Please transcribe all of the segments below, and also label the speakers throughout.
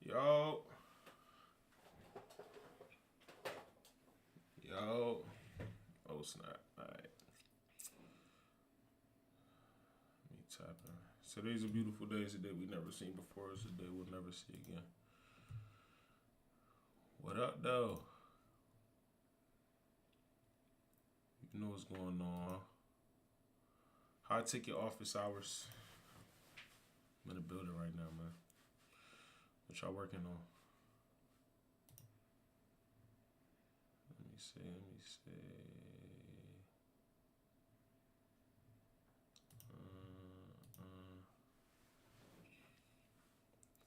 Speaker 1: Yo. Yo. Oh, snap. All right. Let me type in. Today's a beautiful day. It's a day we never seen before. It's a day we'll never see again. What up, though? You know what's going on. High ticket office hours. I'm in the building right now, man. What y'all working on? Let me see.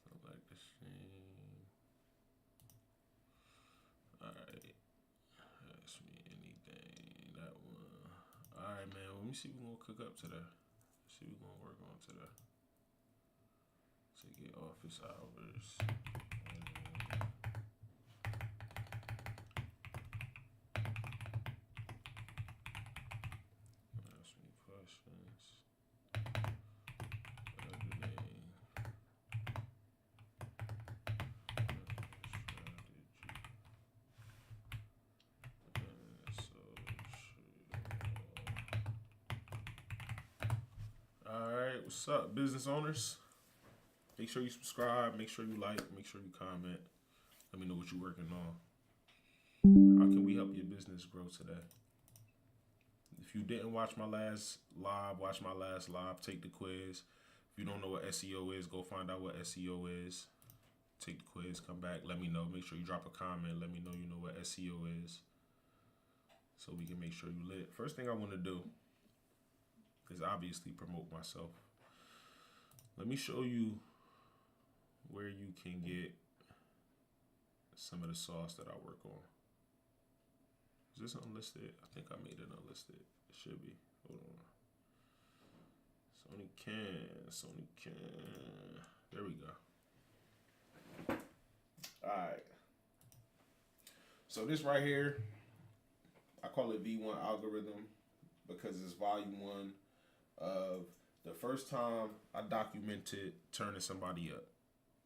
Speaker 1: Select the stream. Alright. Ask me anything. That one. Alright, man. Let me see what we're gonna cook up today. Let's see what we're gonna work on today. Ticket office hours. Ask me questions. Alright, what's up, business owners? Make sure you subscribe, make sure you like, make sure you comment. Let me know what you're working on. How can we help your business grow today? If you didn't watch my last live, watch my last live, take the quiz. If you don't know what SEO is, go find out what SEO is. Take the quiz, come back, let me know. Make sure you drop a comment, let me know you know what SEO is, so we can make sure you lit. First thing I want to do is obviously promote myself. Let me show you where you can get some of the sauce that I work on. Is this unlisted? I think I made it unlisted. It should be. Hold on. Sony can. There we go. All right. So this right here, I call it V1 algorithm because it's volume 1 of the first time I documented turning somebody up.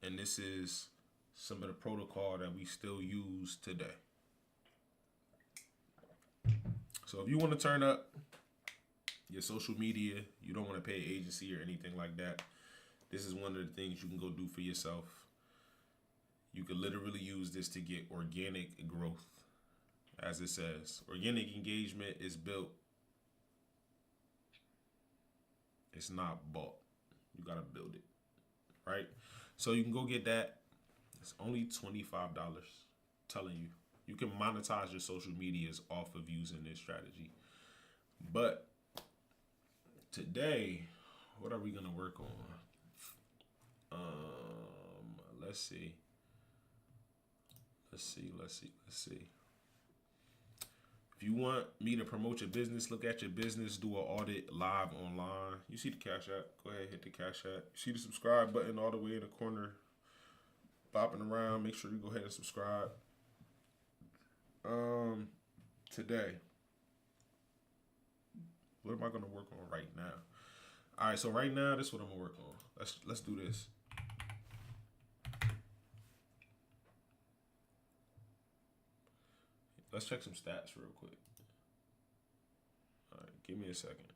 Speaker 1: And this is some of the protocol that we still use today. So if you want to turn up your social media, you don't want to pay an agency or anything like that, this is one of the things you can go do for yourself. You can literally use this to get organic growth. As it says, organic engagement is built. It's not bought. You got to build it, right? So you can go get that. It's only $25. Telling you. You can monetize your social medias off of using this strategy. But today, what are we going to work on? Let's see. If you want me to promote your business, look at your business, do an audit live online. You see the Cash App. Go ahead, hit the Cash App. You see the subscribe button all the way in the corner, bopping around. Make sure you go ahead and subscribe. Today, what am I gonna work on right now? All right, so right now, this is what I'm gonna work on. Let's do this. Let's check some stats real quick. All right, give me a second.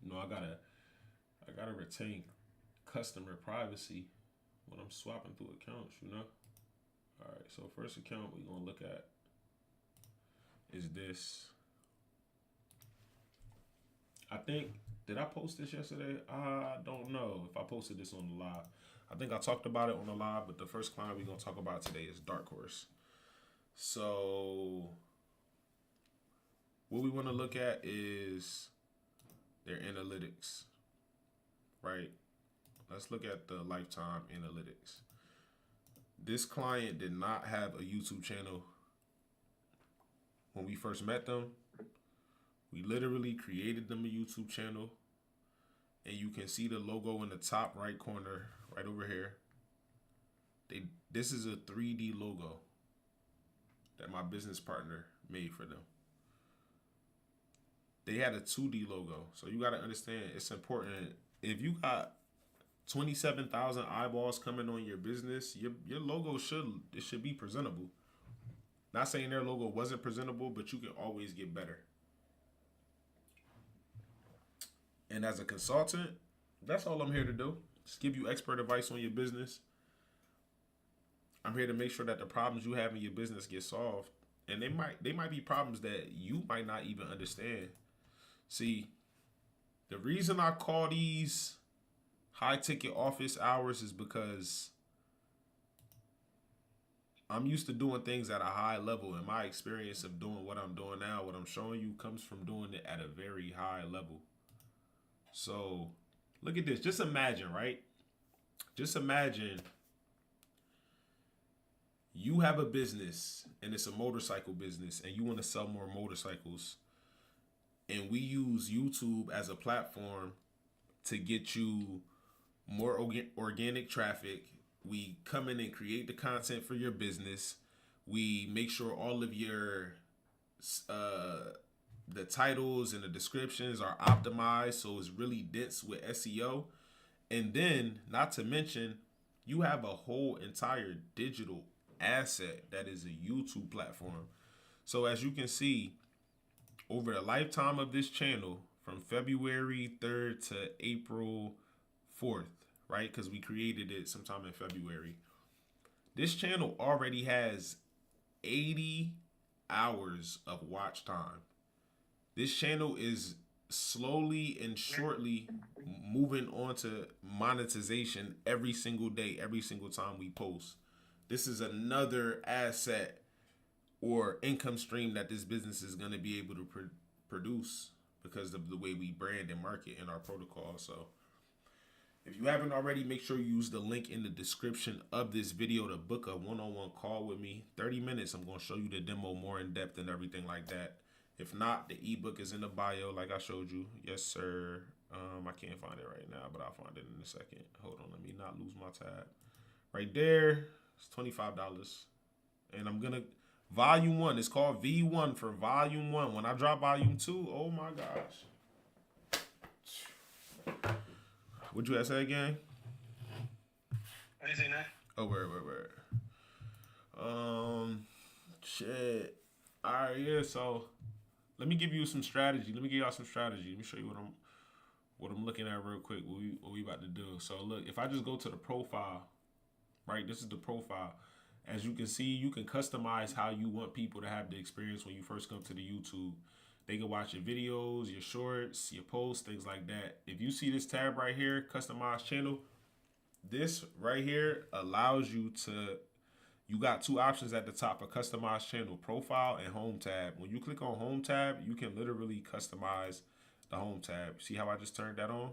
Speaker 1: You know, I gotta retain customer privacy when I'm swapping through accounts, you know? All right, so first account we're gonna look at is this. I think, did I post this yesterday? I don't know if I posted this on the live. I think I talked about it on the live, but the first client we're gonna talk about today is Dark Horse. So what we wanna look at is their analytics, right? Let's look at the lifetime analytics. This client did not have a YouTube channel when we first met them. We literally created them a YouTube channel, and you can see the logo in the top right corner, right over here. This is a 3D logo that my business partner made for them. they had a 2D logo. So you got to understand, it's important. If you got 27,000 eyeballs coming on your business, your logo should be presentable. Not saying their logo wasn't presentable, but you can always get better. And as a consultant, that's all I'm here to do. Just give you expert advice on your business. I'm here to make sure that the problems you have in your business get solved. And they might be problems that you might not even understand. See, the reason I call these high ticket office hours is because I'm used to doing things at a high level, and my experience of doing what I'm doing now, what I'm showing you, comes from doing it at a very high level. So look at this. Just imagine, right? Just imagine you have a business and it's a motorcycle business and you want to sell more motorcycles. And we use YouTube as a platform to get you more organic traffic. We come in and create the content for your business. We make sure all of your the titles and the descriptions are optimized so it's really dense with SEO. And then, not to mention, you have a whole entire digital asset that is a YouTube platform. So as you can see, over the lifetime of this channel, from February 3rd to April 4th, right? Because we created it sometime in February. This channel already has 80 hours of watch time. This channel is slowly and shortly moving on to monetization every single day, every single time we post. This is another asset or income stream that this business is going to be able to produce because of the way we brand and market in our protocol. So if you haven't already, make sure you use the link in the description of this video to book a one-on-one call with me. 30 minutes, I'm going to show you the demo more in depth and everything like that. If not, the ebook is in the bio like I showed you. Yes, sir. I can't find it right now, but I'll find it in a second. Hold on, let me not lose my tab. Right there, it's $25. And I'm going to, volume 1, it's called V1 for volume 1. When I drop volume 2, oh my gosh. What'd you have to say again?
Speaker 2: What you say now?
Speaker 1: Oh, word. Shit. All right, yeah, so let me give you some strategy. Let me give y'all some strategy. Let me show you what I'm looking at real quick, what we about to do. So look, if I just go to the profile, right, this is the profile. As you can see, you can customize how you want people to have the experience when you first come to the YouTube. They can watch your videos, your shorts, your posts, things like that. If you see this tab right here, customize channel, this right here allows you to, you got 2 options at the top, a customized channel, profile and home tab. When you click on home tab, you can literally customize the home tab. See how I just turned that on?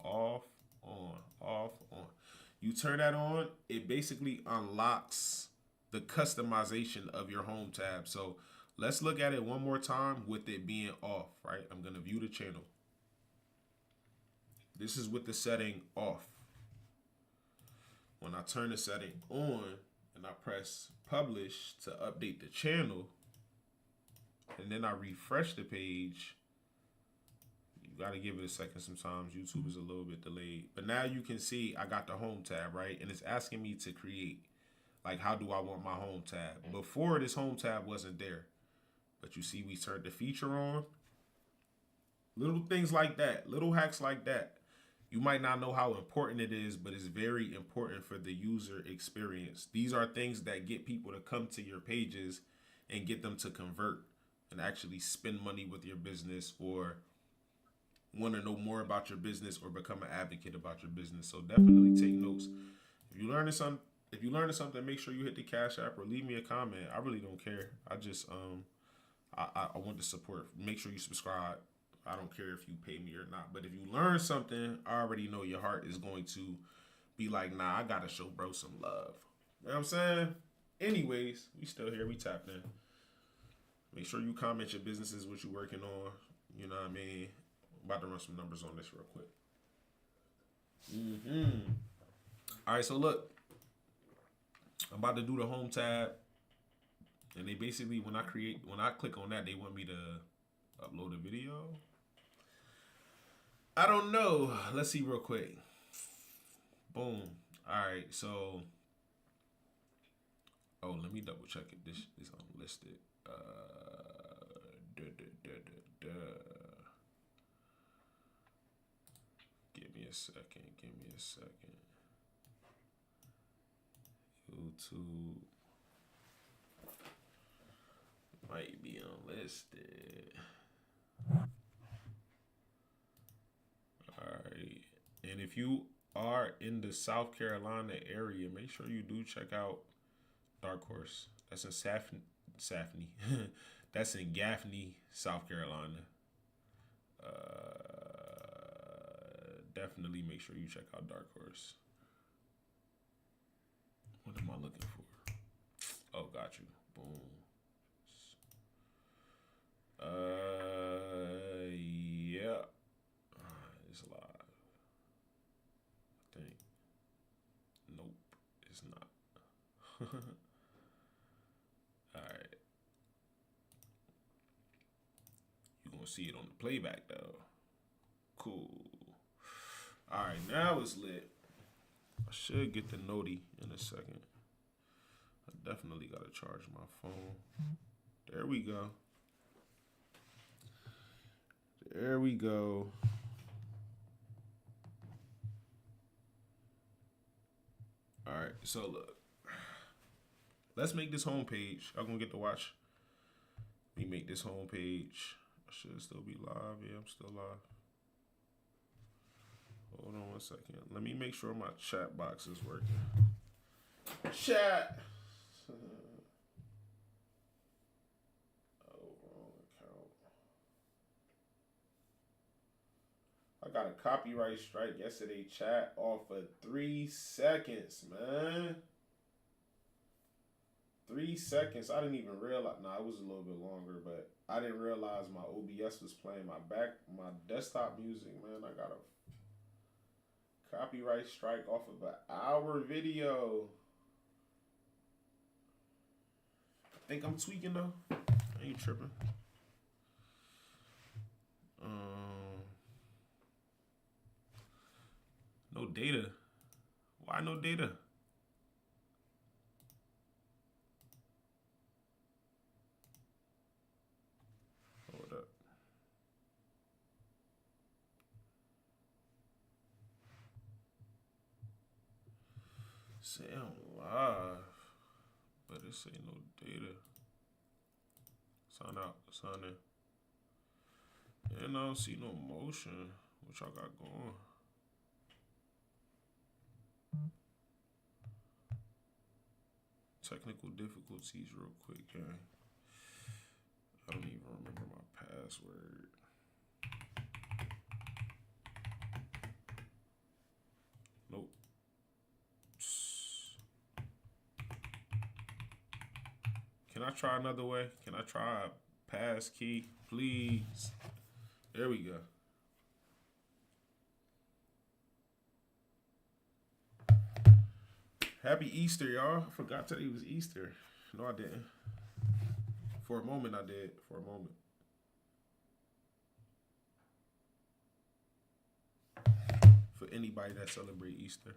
Speaker 1: Off, on, off, on. You turn that on, it basically unlocks the customization of your home tab. So let's look at it one more time with it being off, right? I'm going to view the channel. This is with the setting off. When I turn the setting on and I press publish to update the channel, and then I refresh the page, you got to give it a second sometimes. YouTube is a little bit delayed. But now you can see I got the home tab, right? And it's asking me to create, like, how do I want my home tab? Before, this home tab wasn't there. But you see we turned the feature on. Little things like that, little hacks like that. You might not know how important it is, but it's very important for the user experience. These are things that get people to come to your pages and get them to convert and actually spend money with your business or want to know more about your business or become an advocate about your business. So definitely take notes. If you learn something, make sure you hit the Cash App or leave me a comment. I really don't care. I just I want the support. Make sure you subscribe. I don't care if you pay me or not. But if you learn something, I already know your heart is going to be like, nah, I gotta show bro some love. You know what I'm saying? Anyways, we still here. We tapped in. Make sure you comment your businesses, what you working on. You know what I mean? I'm about to run some numbers on this real quick. All right, so look. I'm about to do the home tab. And they basically, when I click on that, they want me to Upload a video. I don't know. Let's see real quick. Boom. All right. So, let me double check it. This is unlisted. Give me a second. YouTube might be unlisted. Alright. And if you are in the South Carolina area, make sure you do check out Dark Horse. That's in Saffney. That's in Gaffney, South Carolina. Definitely make sure you check out Dark Horse. What am I looking for? Oh, got you. Boom. Yeah. It's live. I think. Nope, it's not. Alright. You're gonna see it on the playback though. Cool. Alright, now it's lit. I should get the noti in a second. I definitely gotta charge my phone. There we go. There we go. All right, so look. Let's make this homepage. I'm gonna get to watch me make this homepage. I should still be live. Yeah, I'm still live. Hold on 1 second. Let me make sure my chat box is working. Chat. Wrong account. I got a copyright strike yesterday, chat, off of 3 seconds, man. 3 seconds. I didn't even realize. Nah, it was a little bit longer, but I didn't realize my OBS was playing my desktop music, man. I got a copyright strike off of an hour video. I think I'm tweaking though. I ain't tripping. No data. Why no data? Hold up. Say I'm live, but it say no data. Sign out, sign in. And I don't see no motion. What y'all got going? Technical difficulties real quick, gang. I don't even remember my password. Nope. Can I try another way? Can I try a pass key, please? There we go. Happy Easter, y'all. I forgot today was Easter. No, I didn't. For a moment, I did. For a moment. For anybody that celebrate Easter.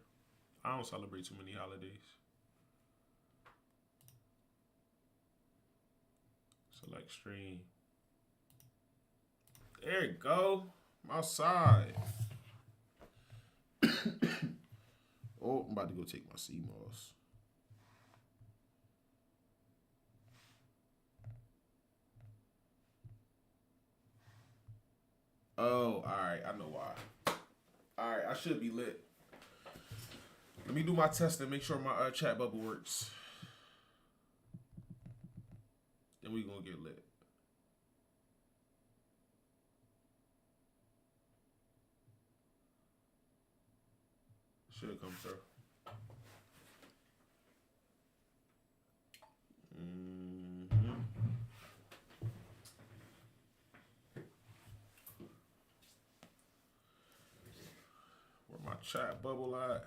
Speaker 1: I don't celebrate too many holidays. Select stream. There you go. I'm outside. Oh, I'm about to go take my CMOS. Oh, all right. I know why. All right, I should be lit. Let me do my test and make sure my chat bubble works. Then we gonna get lit. Should come through. Where my chat bubble at?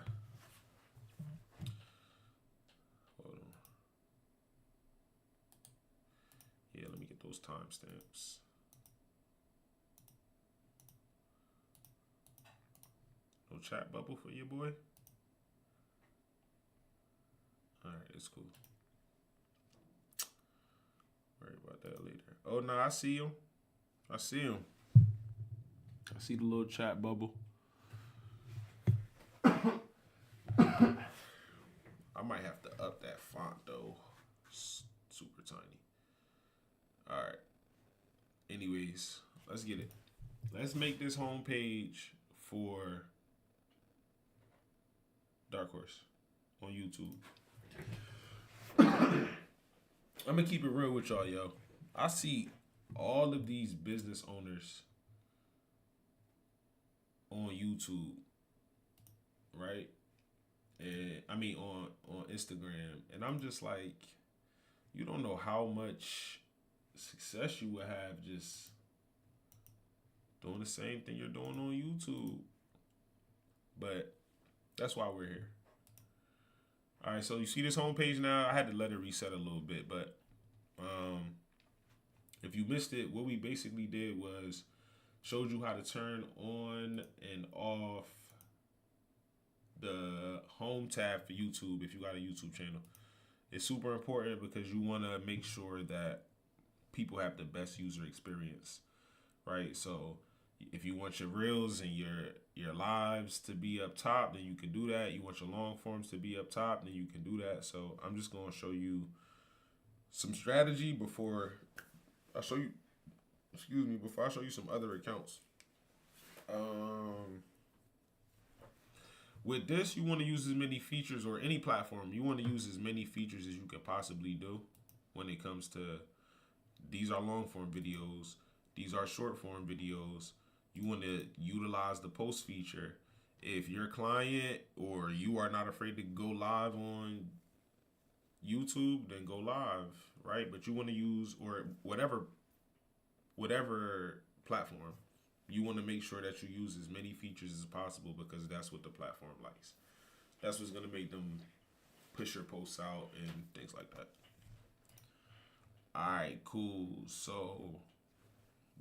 Speaker 1: Hold on. Yeah, let me get those timestamps. chat bubble for your boy? All right, it's cool. Worry about that later. Oh no, I see him. I see him. I see the little chat bubble. I might have to up that font though. It's super tiny. All right. Anyways, let's get it. Let's make this homepage for Dark Horse on YouTube. I'm gonna keep it real with y'all, yo. I see all of these business owners on YouTube, right? And I mean on Instagram, and I'm just like, you don't know how much success you would have just doing the same thing you're doing on YouTube. But that's why we're here. All right, so you see this homepage now. I had to let it reset a little bit, but if you missed it, what we basically did was showed you how to turn on and off the home tab for YouTube if you got a YouTube channel. It's super important because you want to make sure that people have the best user experience, right? So if you want your reels and your lives to be up top, then you can do that. You want your long forms to be up top, then you can do that. So I'm just going to show you some strategy before I show you, before I show you some other accounts. With this, you want to use as many features, or any platform, you want to use as many features as you can possibly do when it comes to, these are long form videos, these are short form videos. You want to utilize the post feature. If your client or you are not afraid to go live on YouTube, then go live, right? But you want to use, or whatever platform, you want to make sure that you use as many features as possible because that's what the platform likes. That's what's going to make them push your posts out and things like that. All right, cool. So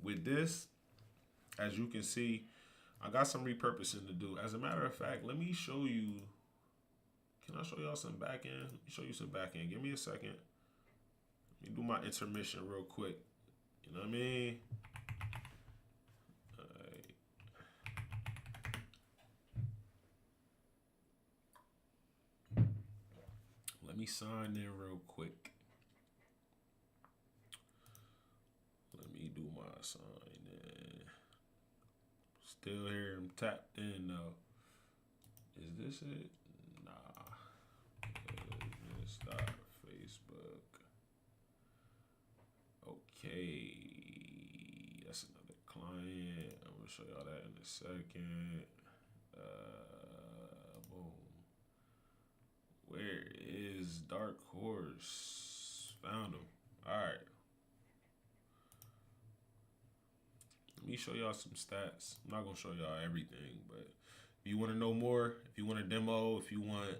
Speaker 1: with this, as you can see, I got some repurposing to do. As a matter of fact, let me show you. Can I show y'all some back end? Let me show you some back end. Give me a second. Let me do my intermission real quick. You know what I mean? All right. Let me sign in real quick. Let me do my sign in. Still here, I'm tapped in though. Is this it? Nah. Business Facebook. Okay. That's another client. I'm gonna show y'all that in a second. Boom. Where is Dark Horse? Found him. Alright. Let me show y'all some stats. I'm not gonna show y'all everything, but if you want to know more, if you want a demo, if you want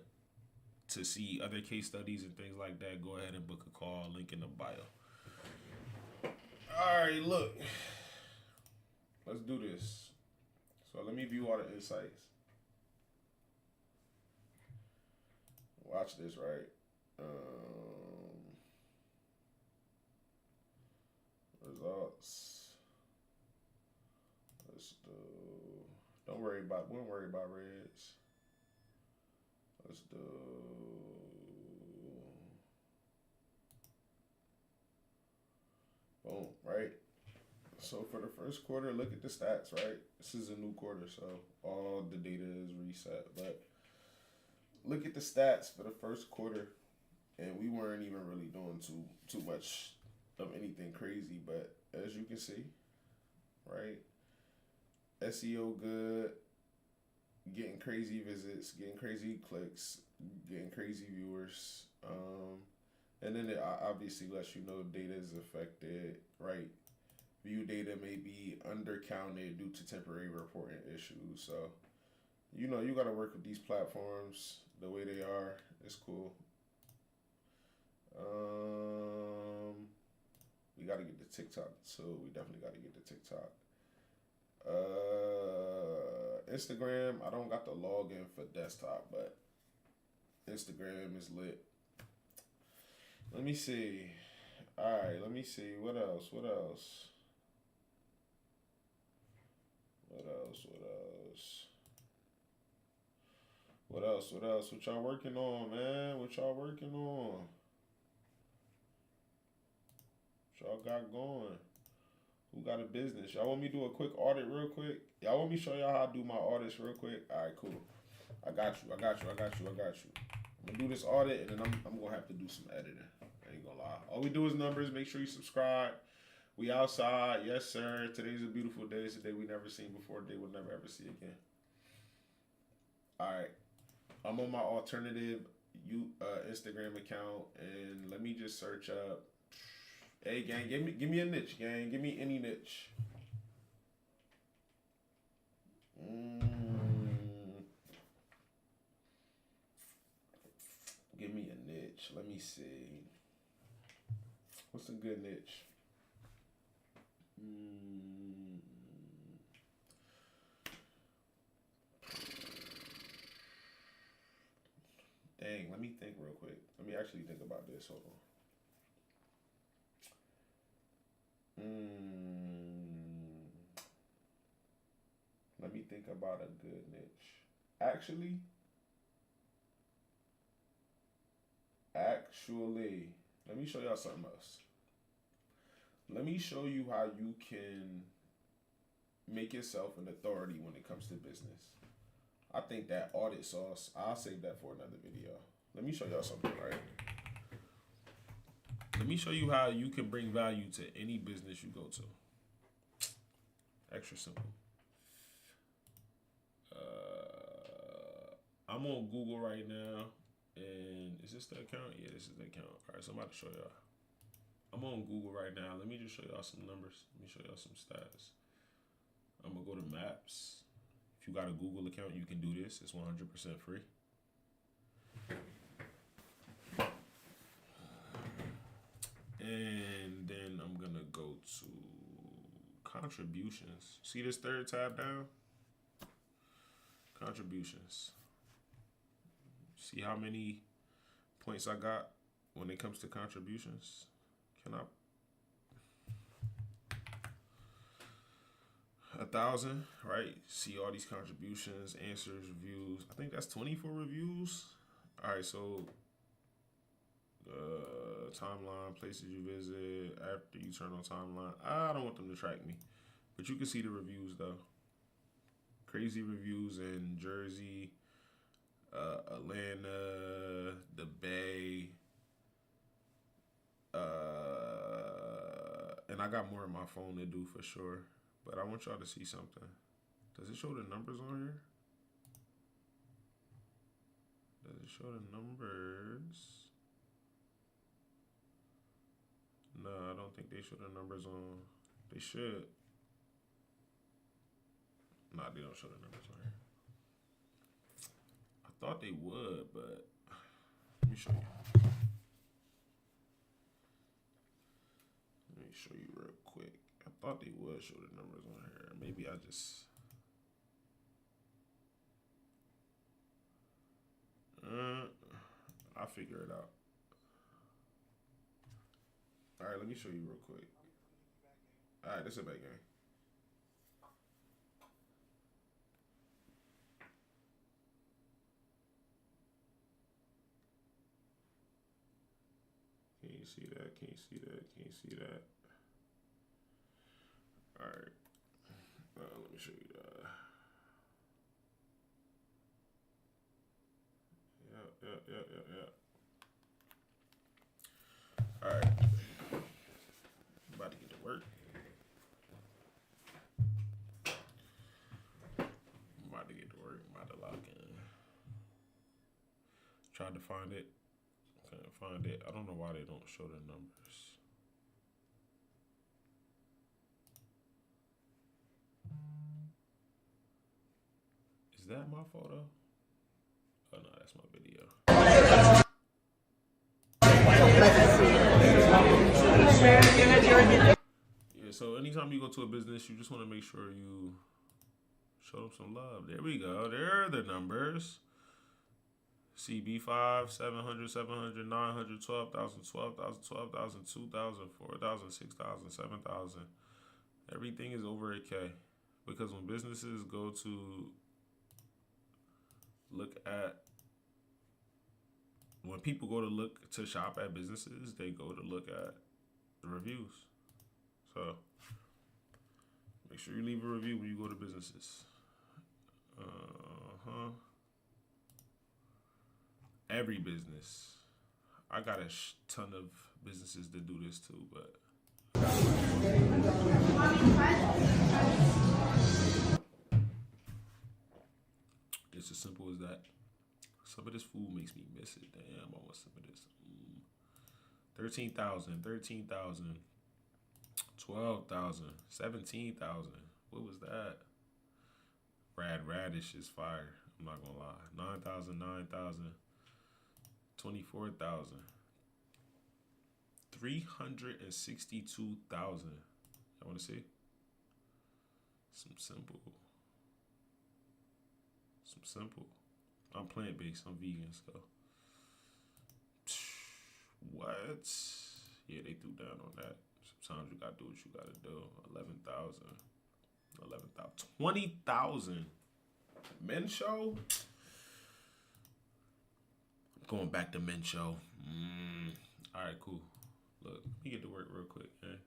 Speaker 1: to see other case studies and things like that, go ahead and book a call. Link in the bio. All right, look. Let's do this. So let me view all the insights. Watch this, right? Results. Let's do. Don't worry about. We don't worry about reds. Let's do. Boom. Right. So for the first quarter, look at the stats. Right. This is a new quarter, so all the data is reset. But look at the stats for the first quarter, and we weren't even really doing too much of anything crazy. But as you can see, right. SEO good, getting crazy visits, getting crazy clicks, getting crazy viewers, and then it obviously lets you know data is affected, right? View data may be undercounted due to temporary reporting issues. So, you know, you got to work with these platforms the way they are. It's cool. We got to get the TikTok too. We definitely got to get the TikTok. Instagram, I don't got the login for desktop, but Instagram is lit. Let me see. All right, let me see. What else? What else? What else? What else? What else? What else? What y'all working on, man? What y'all working on? What y'all got going? Who got a business? Y'all want me to do a quick audit real quick? Y'all want me to show y'all how to do my audits real quick? All right, cool. I got you. I'm gonna do this audit, and then I'm gonna have to do some editing. I ain't gonna lie. All we do is numbers. Make sure you subscribe. We outside. Yes, sir. Today's a beautiful day. It's a day we never seen before. A day we'll never ever see again. All right. I'm on my alternative Instagram account, and let me just search up. Hey, gang, give me a niche, gang. Give me any niche. Give me a niche. Let me see. What's a good niche? Dang, let me think real quick. Let me actually think about this. Hold on. Let me think about a good niche. Actually, let me show y'all something else. Let me show you how you can make yourself an authority when it comes to business. I think that audit sauce, I'll save that for another video. Let me show y'all something, right? Let me show you how you can bring value to any business you go to. Extra simple. I'm on Google right now, and is this the account? Yeah, this is the account. All right, so I'm about to show y'all. I'm on Google right now. Let me just show y'all some numbers. Let me show y'all some stats. I'm gonna go to Maps. If you got a Google account, you can do this. It's 100% free. And then I'm gonna go to contributions. See this third tab down? Contributions. See how many points I got when it comes to contributions? Can I? 1,000, right? See all these contributions, answers, reviews. I think that's 24 reviews. All right, so timeline, places you visit after you turn on timeline. I don't want them to track me, but you can see the reviews though. Crazy reviews in Jersey, Atlanta, the Bay, and I got more on my phone to do for sure. But I want y'all to see something. Does it show the numbers on here? Does it show the numbers? No, I don't think they show the numbers on. They should. Nah, they don't show the numbers on here. I thought they would, but let me show you. Let me show you real quick. I thought they would show the numbers on here. Maybe I just... I'll figure it out. All right, let me show you real quick. All right, this is a bad game. Can you see that? Can you see that? Can you see that? All right. Let me show you that. Yeah. All right. I'm about to get to work. I'm about to lock in. Tried to find it. Couldn't find it. I don't know why they don't show the numbers. Is that my photo? Oh no, that's my video. Yeah, so anytime you go to a business, you just want to make sure you Show them some love. There we go. There are the numbers. CB5, 700, 700, 900, 12,000, 12,000, 12,000, 2,000, 4,000, 6,000, 7,000. Everything is over a K. Because when businesses go to look at, when people go to look to shop at businesses, they go to look at the reviews. So make sure you leave a review when you go to businesses. Every business. I got a ton of businesses that do this too, but it's as simple as that. Some of this food makes me miss it. Damn, I want some of this. 13,000, 13,000, 12,000, 17,000. What was that? Radish is fire. I'm not gonna lie. 9,000, 9,000, 24,000, 362,000. I want to see some simple. I'm plant-based. I'm vegan, so. What? Yeah, they threw down on that. Sometimes you gotta do what you gotta do. 11,000. 20,000. Men show? Going back to men show. All right, cool. Look, let me get to work real quick, man.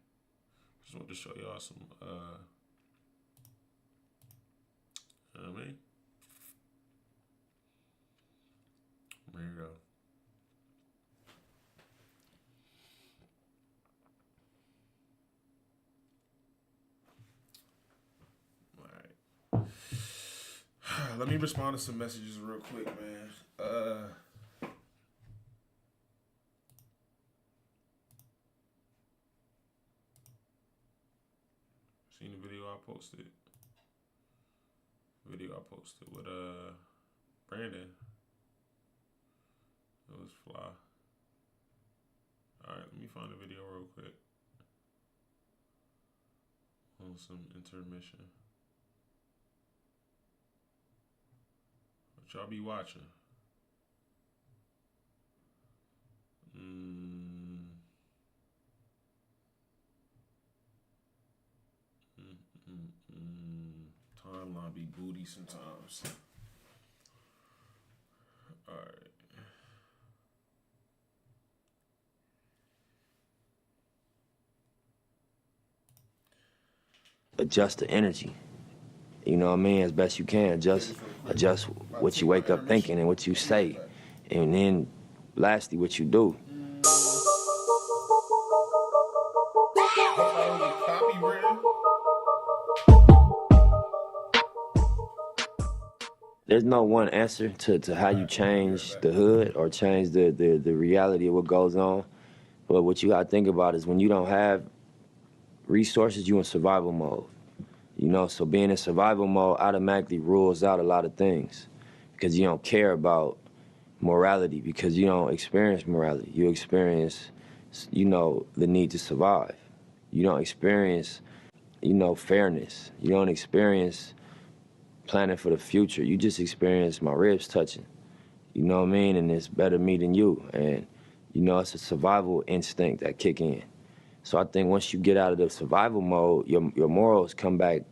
Speaker 1: Just want to show y'all some, you know what I mean? There you go. All right. Let me respond to some messages real quick, man. Seen the video I posted? With Brandon. It was fly. Alright, let me find the video real quick. On some intermission. What y'all be watching? Timeline be booty sometimes. Alright.
Speaker 3: Adjust the energy. You know what I mean? As best you can. Adjust what you wake up thinking and what you say. And then lastly what you do. There's no one answer to how you change the hood or change the reality of what goes on. But what you gotta think about is when you don't have resources, you in survival mode. You know, so being in survival mode automatically rules out a lot of things because you don't care about morality, because you don't experience morality. You experience, you know, the need to survive. You don't experience, you know, fairness. You don't experience planning for the future. You just experience my ribs touching. You know what I mean? And it's better me than you. And, you know, it's a survival instinct that kick in. So I think once you get out of the survival mode, your morals come back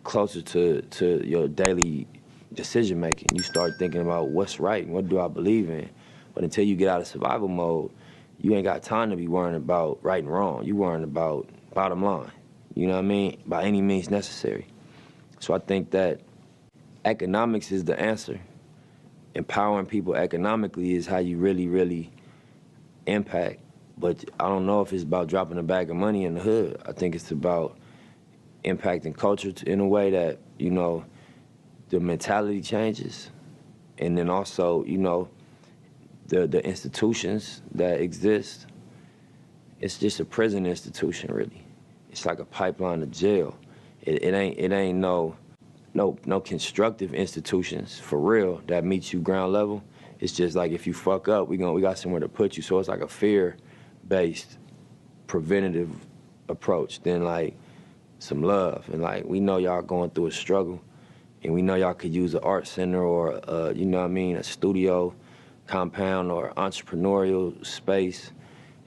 Speaker 3: closer to your daily decision making. You start thinking about what's right and what do I believe in. But until you get out of survival mode, you ain't got time to be worrying about right and wrong. You worrying about bottom line. You know what I mean? By any means necessary. So I think that economics is the answer. Empowering people economically is how you really, really impact. But I don't know if it's about dropping a bag of money in the hood. I think it's about impacting culture in a way that, you know, the mentality changes. And then also, you know, the institutions that exist. It's just a prison institution, really. It's like a pipeline to jail. It ain't no constructive institutions for real that meet you ground level. It's just like if you fuck up, we got somewhere to put you. So it's like a fear-based preventative approach. Then like some love, and like we know y'all going through a struggle, and we know y'all could use an art center or, you know what I mean, a studio compound or entrepreneurial space.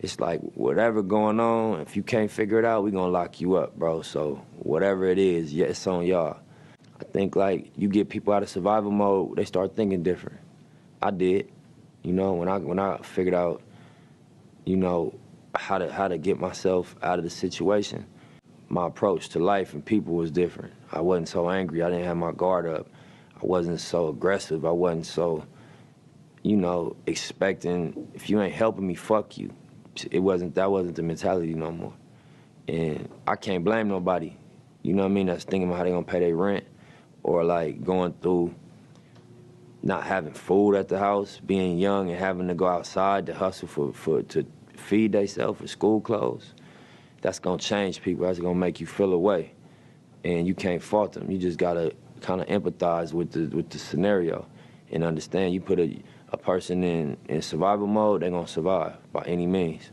Speaker 3: It's like, whatever going on, if you can't figure it out, we gonna lock you up, bro. So whatever it is, yeah, it's on y'all. I think, like, you get people out of survival mode, they start thinking different. I did, you know, when I figured out, you know, how to get myself out of the situation, my approach to life and people was different. I wasn't so angry. I didn't have my guard up. I wasn't so aggressive. I wasn't so, you know, expecting, if you ain't helping me, fuck you. That wasn't the mentality no more. And I can't blame nobody, you know what I mean, that's thinking about how they gonna pay their rent, or like going through not having food at the house, being young and having to go outside to hustle to feed themselves for school clothes. That's gonna change people. That's gonna make you feel a way, and you can't fault them. You just gotta kind of empathize with the scenario and understand. You put a person in survival mode, they're gonna survive by any means.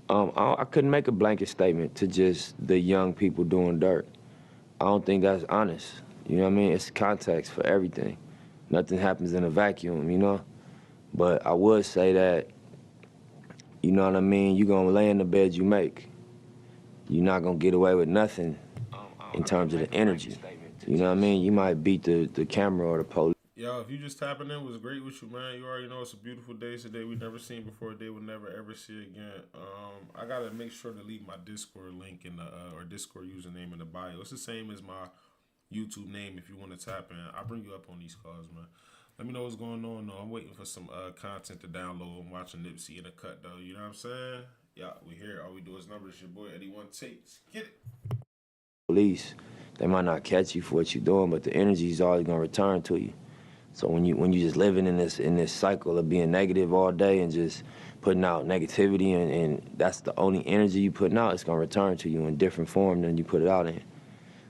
Speaker 3: I couldn't make a blanket statement to just the young people doing dirt. I don't think that's honest. You know what I mean? It's context for everything. Nothing happens in a vacuum, you know? But I would say that, you know what I mean, you're gonna lay in the bed you make. You're not gonna get away with nothing in terms of the energy. You know what I mean? You might beat the camera or the police.
Speaker 1: Yo, if you just tapping in, was great with you, man. You already know it's a beautiful day. It's a day we never seen before, a day we'll never ever see again. I gotta make sure to leave my Discord link in the or Discord username in the bio. It's the same as my YouTube name if you want to tap in. I'll bring you up on these calls, man. Let me know what's going on, though. I'm waiting for some content to download. I'm watching Nipsey in a cut, though. You know what I'm saying? Yeah, we here. All we do is numbers. Your boy EddyOneTake. Get it.
Speaker 3: Police, they might not catch you for what you're doing, but the energy is always gonna return to you. So when you just living in this cycle of being negative all day and just putting out negativity and that's the only energy you putting out, it's gonna return to you in different form than you put it out in.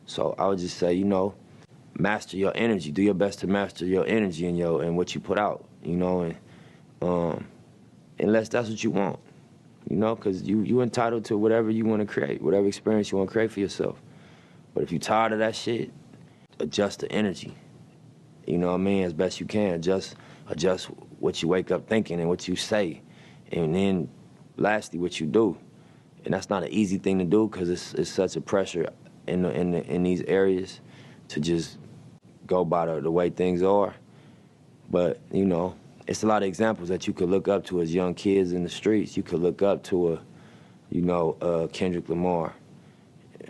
Speaker 3: So I would just say, you know, master your energy. Do your best to master your energy and what you put out, you know, and unless that's what you want, you know, because you entitled to whatever you want to create, whatever experience you want to create for yourself. But if you're tired of that shit, adjust the energy. You know what I mean? As best you can. Adjust what you wake up thinking and what you say. And then lastly, what you do. And that's not an easy thing to do because it's such a pressure in these areas to just go by the way things are. But, you know, it's a lot of examples that you could look up to as young kids in the streets. You could look up to Kendrick Lamar.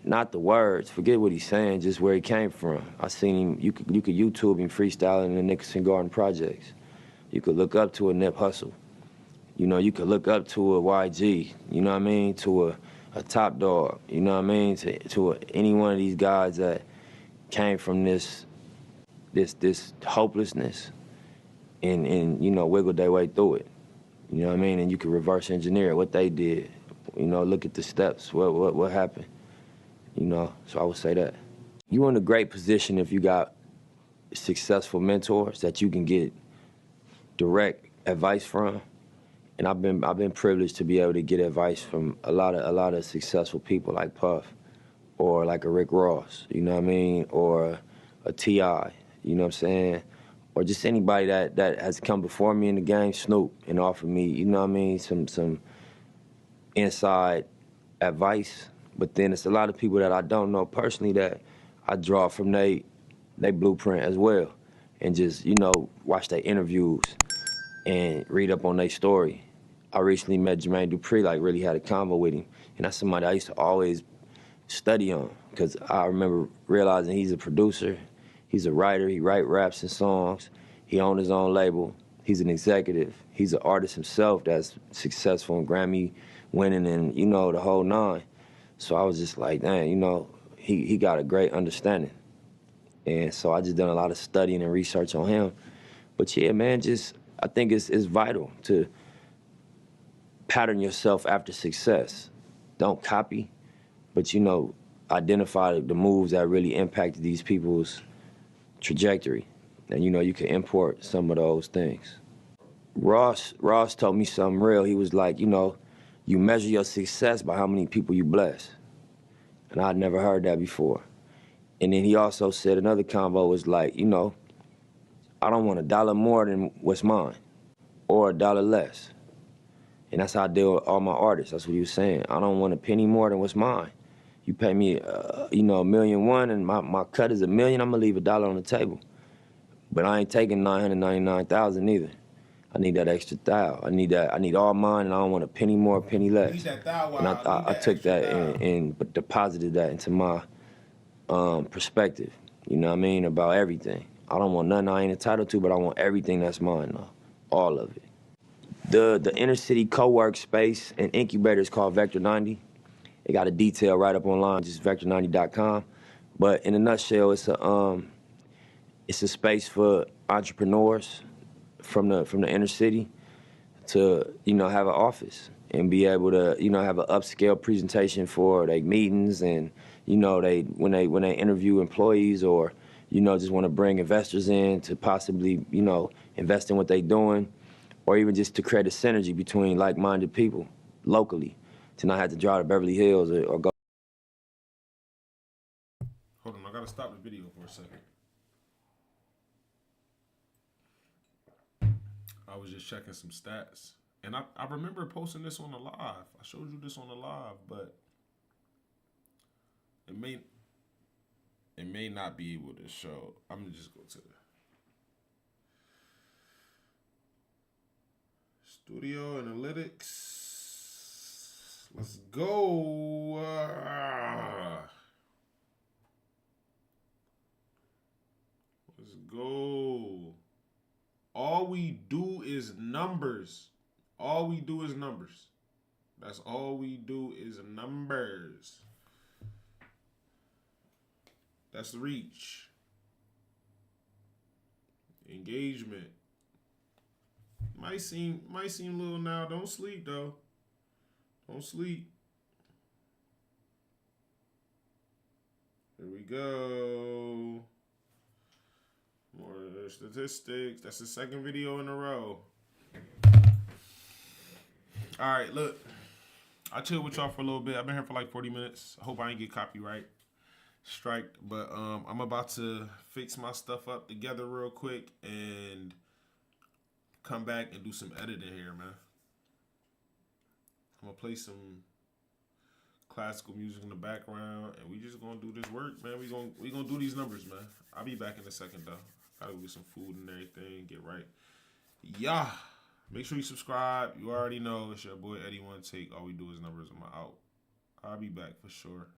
Speaker 3: Not the words, forget what he's saying, just where he came from. I seen him, you could YouTube him freestyling in the Nicholson Garden Projects. You could look up to a Nip Hustle. You know, you could look up to a YG, you know what I mean, to a Top Dog, you know what I mean, to any one of these guys that came from this hopelessness and you know, wiggled their way through it. You know what I mean? And you could reverse engineer what they did. You know, look at the steps, what happened. You know, so I would say that. You're in a great position if you got successful mentors that you can get direct advice from. And I've been privileged to be able to get advice from a lot of successful people like Puff or like a Rick Ross, you know what I mean, or a T.I., you know what I'm saying, or just anybody that has come before me in the game, Snoop, and offered me, you know what I mean, some inside advice. But then it's a lot of people that I don't know personally that I draw from they blueprint as well, and just, you know, watch their interviews and read up on their story. I recently met Jermaine Dupri, like really had a convo with him, and that's somebody I used to always study on, because I remember realizing he's a producer, he's a writer, he writes raps and songs, he owns his own label, he's an executive, he's an artist himself that's successful and Grammy winning and, you know, the whole nine. So I was just like, dang, you know, he got a great understanding. And so I just done a lot of studying and research on him. But yeah, man, I think it's vital to pattern yourself after success. Don't copy, but, you know, identify the moves that really impacted these people's trajectory. And, you know, you can import some of those things. Ross told me something real. He was like, you know, you measure your success by how many people you bless. And I'd never heard that before. And then he also said another combo was like, you know, I don't want $1 more than what's mine or $1 less. And that's how I deal with all my artists. That's what he was saying. I don't want a penny more than what's mine. You pay me, you know, $1,000,001 and my cut is $1 million, I'm gonna leave $1 on the table. But I ain't taking 999,000 either. I need that extra thou. I need that. I need all mine, and I don't want a penny more, penny less.
Speaker 1: Need that thou.
Speaker 3: And I took that and deposited that into my perspective. You know what I mean, about everything. I don't want nothing I ain't entitled to, but I want everything that's mine though, all of it. The inner city co-work space and incubator is called Vector 90. It got a detail right up online, just vector90.com. But in a nutshell, it's a space for entrepreneurs from the inner city to, you know, have an office and be able to, you know, have an upscale presentation for their meetings, and, you know, when they interview employees, or, you know, just want to bring investors in to possibly, you know, invest in what they're doing, or even just to create a synergy between like-minded people locally, to not have to drive to Beverly Hills or go.
Speaker 1: Hold on, I gotta stop the video for a second. I was just checking some stats. And I remember posting this on the live. I showed you this on the live, but it may not be able to show. I'm gonna just go to the Studio Analytics. Let's go. Let's go. All we do is numbers. All we do is numbers. That's all we do is numbers. That's the reach. Engagement. Might seem little now. Don't sleep though. Don't sleep. Here we go. More statistics. That's the second video in a row. All right, look. I chilled with y'all for a little bit. I've been here for like 40 minutes. I hope I ain't get copyright striked, but I'm about to fix my stuff up together real quick and come back and do some editing here, man. I'm gonna play some classical music in the background, and we just gonna do this work, man. We gonna do these numbers, man. I'll be back in a second though. Gotta get some food and everything, get right. Yeah. Make sure you subscribe. You already know it's your boy EddyOneTake. All we do is numbers. I'm out. I'll be back for sure.